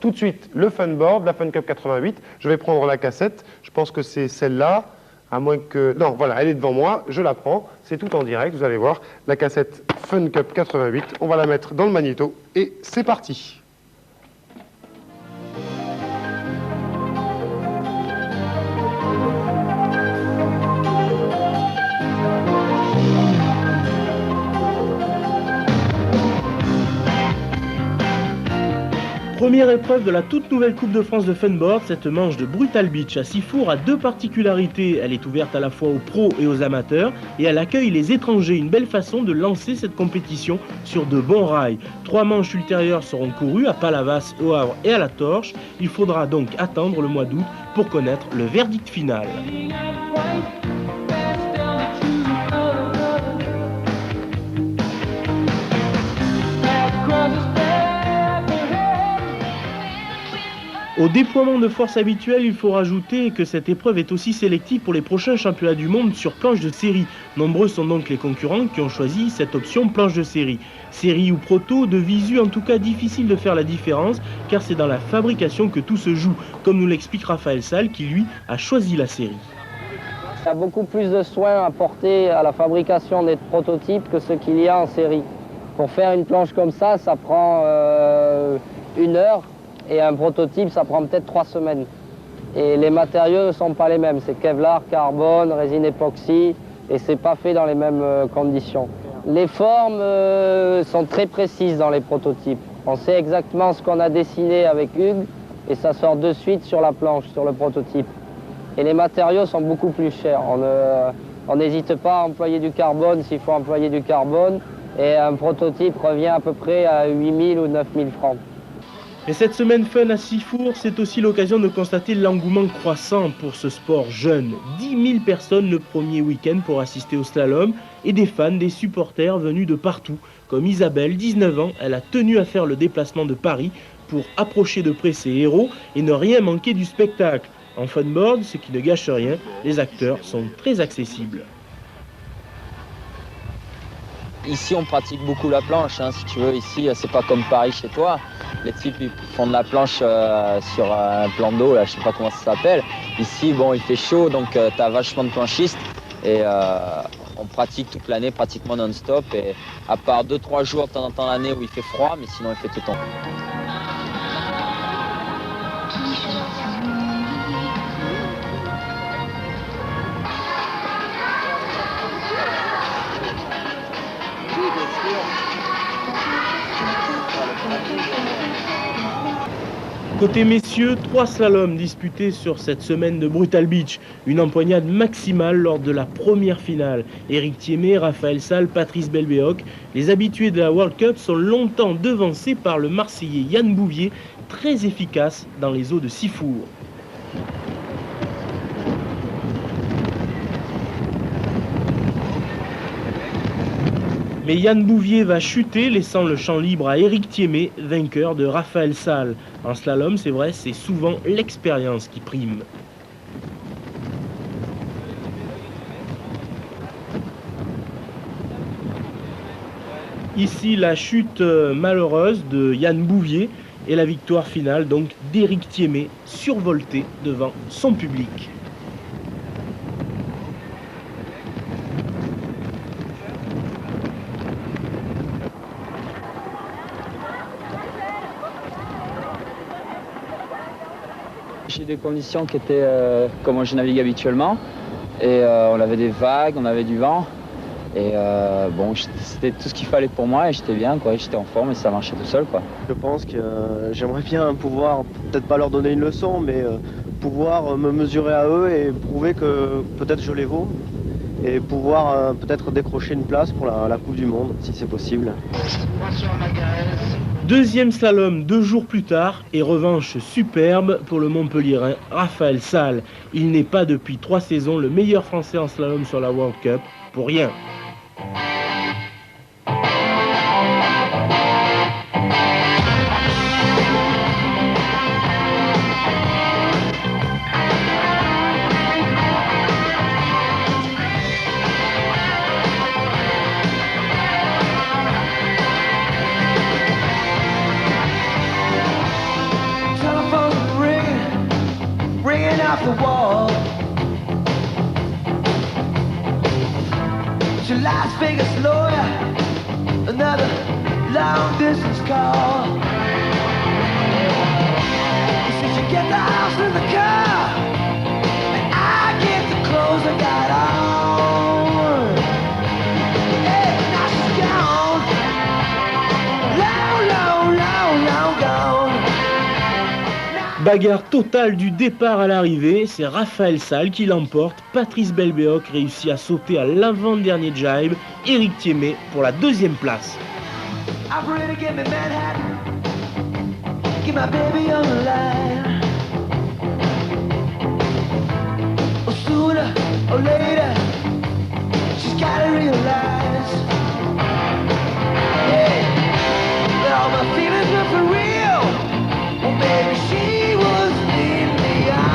tout de suite le Funboard, la Fun Cup 88. Je vais prendre la cassette. Je pense que c'est celle-là. À moins que... Non, voilà, elle est devant moi. Je la prends. C'est tout en direct. Vous allez voir. La cassette Fun Cup 88. On va la mettre dans le magnéto. Et c'est parti. Première épreuve de la toute nouvelle Coupe de France de Funboard, cette manche de Brutal Beach à Sifour a deux particularités. Elle est ouverte à la fois aux pros et aux amateurs et elle accueille les étrangers. Une belle façon de lancer cette compétition sur de bons rails. 3 manches ultérieures seront courues à Palavas, au Havre et à La Torche. Il faudra donc attendre le mois d'août pour connaître le verdict final. Au déploiement de force habituel, il faut rajouter que cette épreuve est aussi sélective pour les prochains championnats du monde sur planche de série. Nombreux sont donc les concurrents qui ont choisi cette option planche de série. Série ou proto, de visu, en tout cas difficile de faire la différence car c'est dans la fabrication que tout se joue, comme nous l'explique Raphaël Salle qui lui a choisi la série. Il y a beaucoup plus de soins apportés à la fabrication des prototypes que ce qu'il y a en série. Pour faire une planche comme ça prend 1 heure. Et un prototype, ça prend peut-être 3 semaines. Et les matériaux ne sont pas les mêmes. C'est Kevlar, carbone, résine époxy, et c'est pas fait dans les mêmes conditions. Les formes sont très précises dans les prototypes. On sait exactement ce qu'on a dessiné avec Hugues, et ça sort de suite sur la planche, sur le prototype. Et les matériaux sont beaucoup plus chers. On n'hésite pas à employer du carbone s'il faut employer du carbone, et un prototype revient à peu près à 8 000 ou 9 000 francs. Et cette semaine fun à Sifour, c'est aussi l'occasion de constater l'engouement croissant pour ce sport jeune. 10 000 personnes le premier week-end pour assister au slalom et des fans, des supporters venus de partout. Comme Isabelle, 19 ans, elle a tenu à faire le déplacement de Paris pour approcher de près ses héros et ne rien manquer du spectacle. En funboard, ce qui ne gâche rien, les acteurs sont très accessibles. Ici, on pratique beaucoup la planche, hein, si tu veux. Ici, c'est pas comme Paris chez toi. Les types, ils font de la planche sur un plan d'eau, là, je sais pas comment ça s'appelle. Ici, bon, il fait chaud, donc tu as vachement de planchistes. Et on pratique toute l'année, pratiquement non-stop. Et à part 2-3 jours de temps en temps l'année où il fait froid, mais sinon, il fait tout le temps. Côté messieurs, 3 slaloms disputés sur cette semaine de Brutal Beach. Une empoignade maximale lors de la première finale. Éric Thiémé, Raphaël Salle, Patrice Belbéoc. Les habitués de la World Cup sont longtemps devancés par le Marseillais Yann Bouvier, très efficace dans les eaux de Sifour. Mais Yann Bouvier va chuter, laissant le champ libre à Éric Thiémé, vainqueur de Raphaël Salle. En slalom, c'est vrai, c'est souvent l'expérience qui prime. Ici, la chute malheureuse de Yann Bouvier et la victoire finale donc d'Éric Thiémé, survolté devant son public. J'ai des conditions qui étaient comme je navigue habituellement. Et on avait des vagues, on avait du vent. Et bon, c'était tout ce qu'il fallait pour moi et j'étais bien, quoi. J'étais en forme et ça marchait tout seul, quoi. Je pense que j'aimerais bien pouvoir, peut-être pas leur donner une leçon, mais pouvoir me mesurer à eux et prouver que peut-être je les vaux. Et pouvoir peut-être décrocher une place pour la Coupe du Monde, si c'est possible. Deuxième slalom 2 jours plus tard et revanche superbe pour le Montpelliérain Raphaël Salle. Il n'est pas depuis 3 saisons le meilleur français en slalom sur la World Cup, pour rien. Vegas lawyer, another long distance call. He says you get the house and the car, and I get the clothes I got on. Hey, now she's gone, long, long, long, long gone. Bagarre totale du départ à l'arrivée, c'est Raphaël Salle qui l'emporte, Patrice Belbéoc réussit à sauter à l'avant-dernier jibe, Éric Thiémet pour la deuxième place. Operator, give me Manhattan, get my baby on the line. Oh, sooner or later, she's gotta realize, yeah, that all my feelings were for real. Oh, baby, she was leading me on.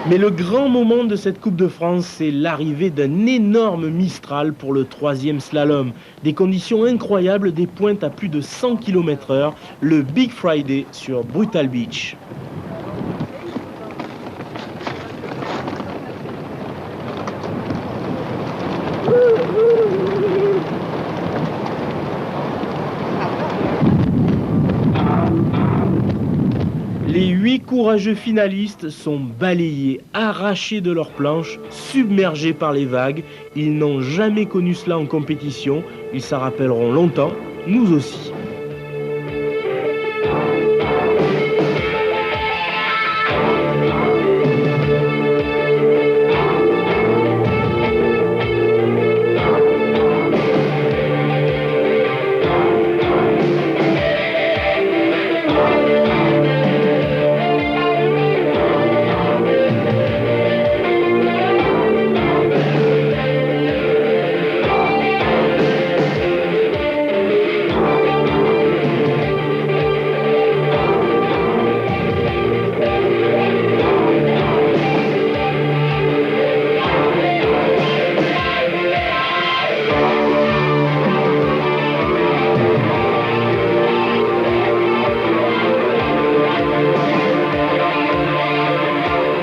Mais le grand moment de cette Coupe de France, c'est l'arrivée d'un énorme Mistral pour le troisième slalom. Des conditions incroyables, des pointes à plus de 100 km/h, le Big Friday sur Brutal Beach. Les 8 courageux finalistes sont balayés, arrachés de leur planche, submergés par les vagues. Ils n'ont jamais connu cela en compétition, ils s'en rappelleront longtemps, nous aussi.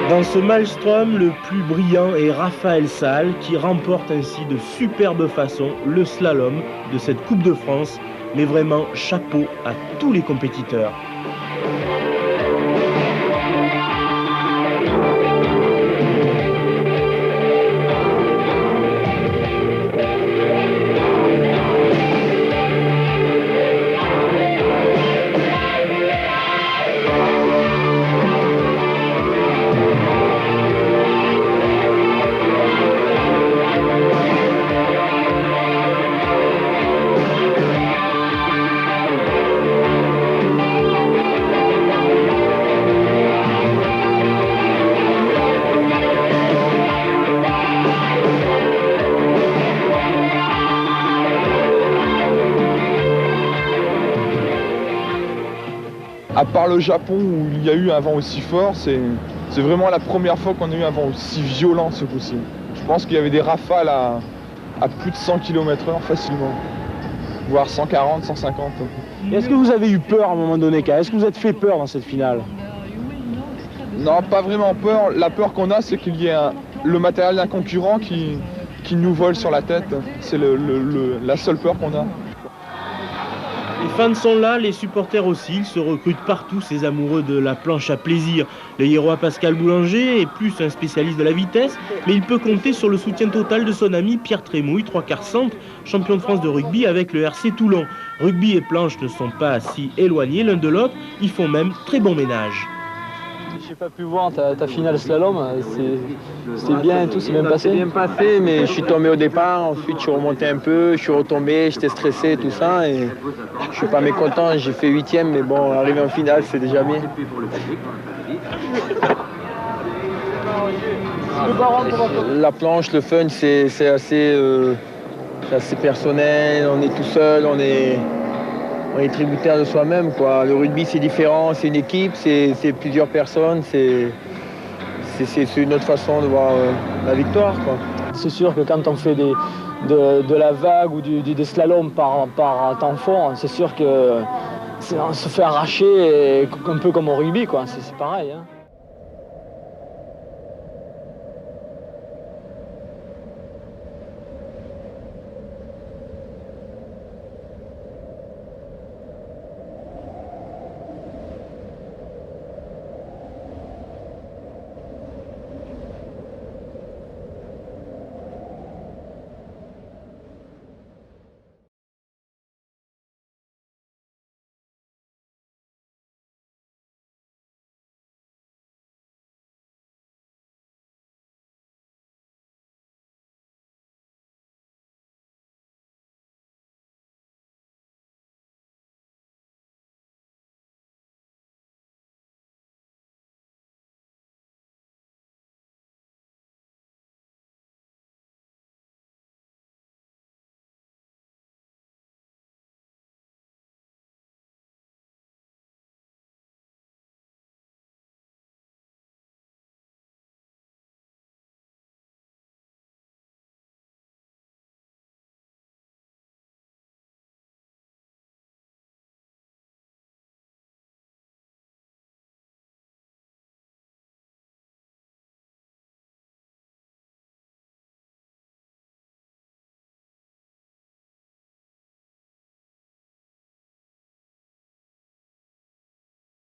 Dans ce maelstrom, le plus brillant est Raphaël Salle qui remporte ainsi de superbe façon le slalom de cette Coupe de France. Mais vraiment, chapeau à tous les compétiteurs. À part le Japon où il y a eu un vent aussi fort, c'est vraiment la première fois qu'on a eu un vent aussi violent ce coup-ci. Je pense qu'il y avait des rafales à plus de 100 km/h facilement, voire 140, 150. Est-ce que vous avez eu peur à un moment donné? Est-ce que vous êtes fait peur dans cette finale? Non, pas vraiment peur. La peur qu'on a, c'est qu'il y ait le matériel d'un concurrent qui nous vole sur la tête. C'est la seule peur qu'on a. Les fans sont là, les supporters aussi, ils se recrutent partout, ces amoureux de la planche à plaisir. Le Hérois Pascal Boulanger est plus un spécialiste de la vitesse, mais il peut compter sur le soutien total de son ami Pierre Trémouille, 3/4 centre, champion de France de rugby avec le RC Toulon. Rugby et planche ne sont pas si éloignés l'un de l'autre, ils font même très bon ménage. J'ai pas pu voir ta finale slalom, c'était bien et tout, c'est bien passé. C'est bien passé, mais je suis tombé au départ, ensuite je suis remonté un peu, je suis retombé, j'étais stressé et tout ça, et je suis pas mécontent, j'ai fait 8e, mais bon, arriver en finale, c'est déjà bien. La planche, le fun, c'est assez personnel, on est tout seul, on est tributaire de soi-même, quoi. Le rugby, c'est différent, c'est une équipe, c'est plusieurs personnes, c'est une autre façon de voir la victoire, quoi. C'est sûr que quand on fait de la vague ou des slaloms par temps fort, c'est sûr que on se fait arracher un peu comme au rugby, quoi. C'est pareil, hein.